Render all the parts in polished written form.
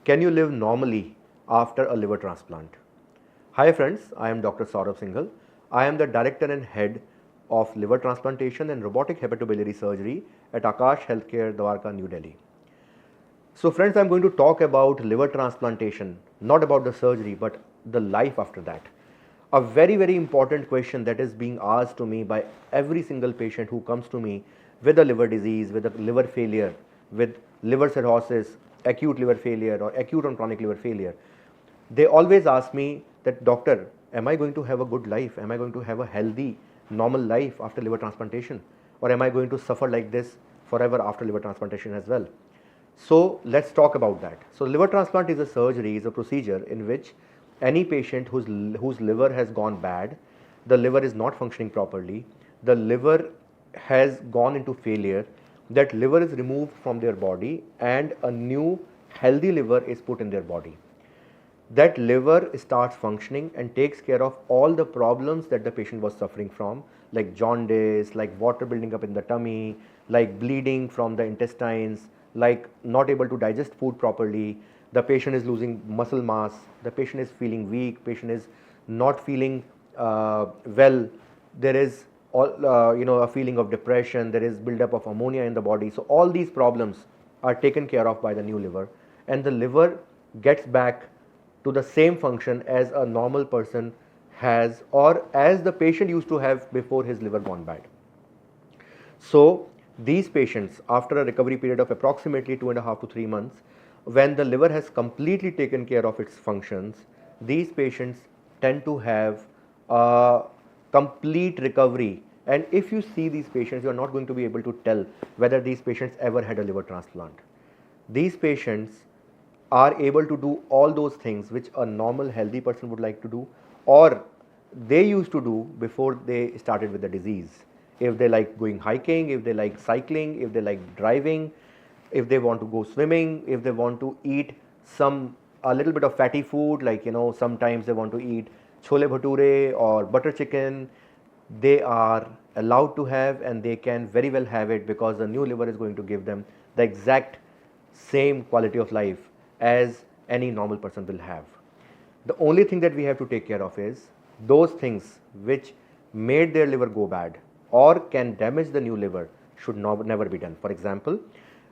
Can you live normally after a liver transplant? Hi friends, I am Dr. Saurabh Singhal. I am the Director and Head of Liver Transplantation and Robotic Hepatobiliary Surgery at Akash Healthcare, Dwarka, New Delhi. So friends, I am going to talk about liver transplantation, not about the surgery, but the life after that. A very important question that is being asked to me by every single patient who comes to me with a liver disease, with a liver failure, with liver cirrhosis, acute liver failure or acute and chronic liver failure. They always ask me that, doctor, am I going to have a good life? Am I going to have a healthy, normal life after liver transplantation? Or am I going to suffer like this forever after liver transplantation as well? So let's talk about that. So liver transplant is a surgery, is a procedure in which any patient whose liver has gone bad, the liver is not functioning properly, the liver has gone into failure, that liver is removed from their body and a new healthy liver is put in their body. That liver starts functioning and takes care of all the problems that the patient was suffering from, like jaundice, like water building up in the tummy, like bleeding from the intestines, like not able to digest food properly, the patient is losing muscle mass, the patient is feeling weak, patient is not feeling well, there is a feeling of depression, there is buildup of ammonia in the body. So all these problems are taken care of by the new liver, and the liver gets back to the same function as a normal person has, or as the patient used to have before his liver gone bad. So these patients, after a recovery period of approximately 2.5 to 3 months, when the liver has completely taken care of its functions, these patients tend to have a complete recovery. And if you see these patients, you are not going to be able to tell whether these patients ever had a liver transplant. These patients are able to do all those things which a normal healthy person would like to do, or they used to do before they started with the disease. If they like going hiking, if they like cycling, if they like driving, if they want to go swimming, if they want to eat a little bit of fatty food, like sometimes they want to eat chole bhature or butter chicken, they are allowed to have, and they can very well have it, because the new liver is going to give them the exact same quality of life as any normal person will have. The only thing that we have to take care of is those things which made their liver go bad or can damage the new liver should never be done. For example,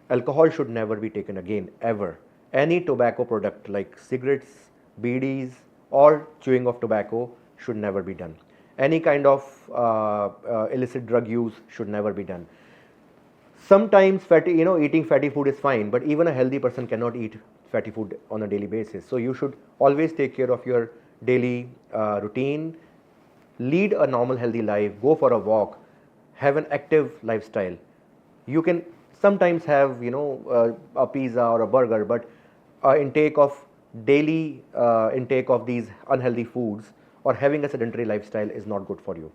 alcohol should never be taken again, ever. Any tobacco product like cigarettes, BDs or chewing of tobacco should never be done. Any kind of illicit drug use should never be done. Sometimes eating fatty food is fine, but even a healthy person cannot eat fatty food on a daily basis. So you should always take care of your daily routine, lead a normal healthy life, go for a walk, have an active lifestyle. You can sometimes have a pizza or a burger, but daily intake of these unhealthy foods or having a sedentary lifestyle is not good for you.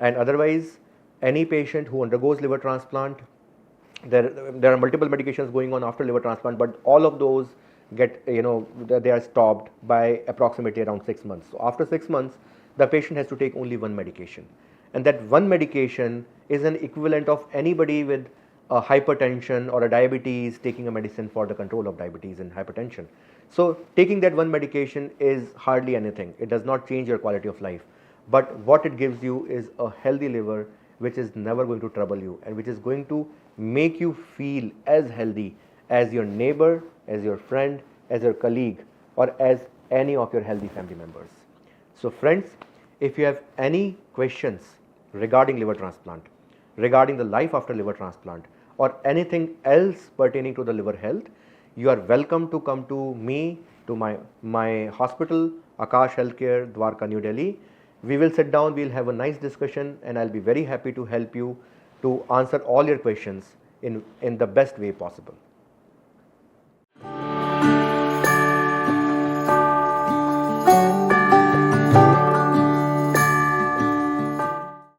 And otherwise, any patient who undergoes liver transplant, there are multiple medications going on after liver transplant, but all of those they are stopped by approximately around 6 months. So after 6 months, the patient has to take only one medication, and that one medication is an equivalent of anybody with a hypertension or a diabetes taking a medicine for the control of diabetes and hypertension. So taking that one medication is hardly anything. It does not change your quality of life, but what it gives you is a healthy liver which is never going to trouble you and which is going to make you feel as healthy as your neighbor, as your friend, as your colleague, or as any of your healthy family members. So friends, if you have any questions regarding liver transplant, regarding the life after liver transplant, or anything else pertaining to the liver health, you are welcome to come to me, to my hospital, Akash Healthcare, Dwarka, New Delhi. We will sit down, we'll have a nice discussion, and I'll be very happy to help you to answer all your questions in the best way possible.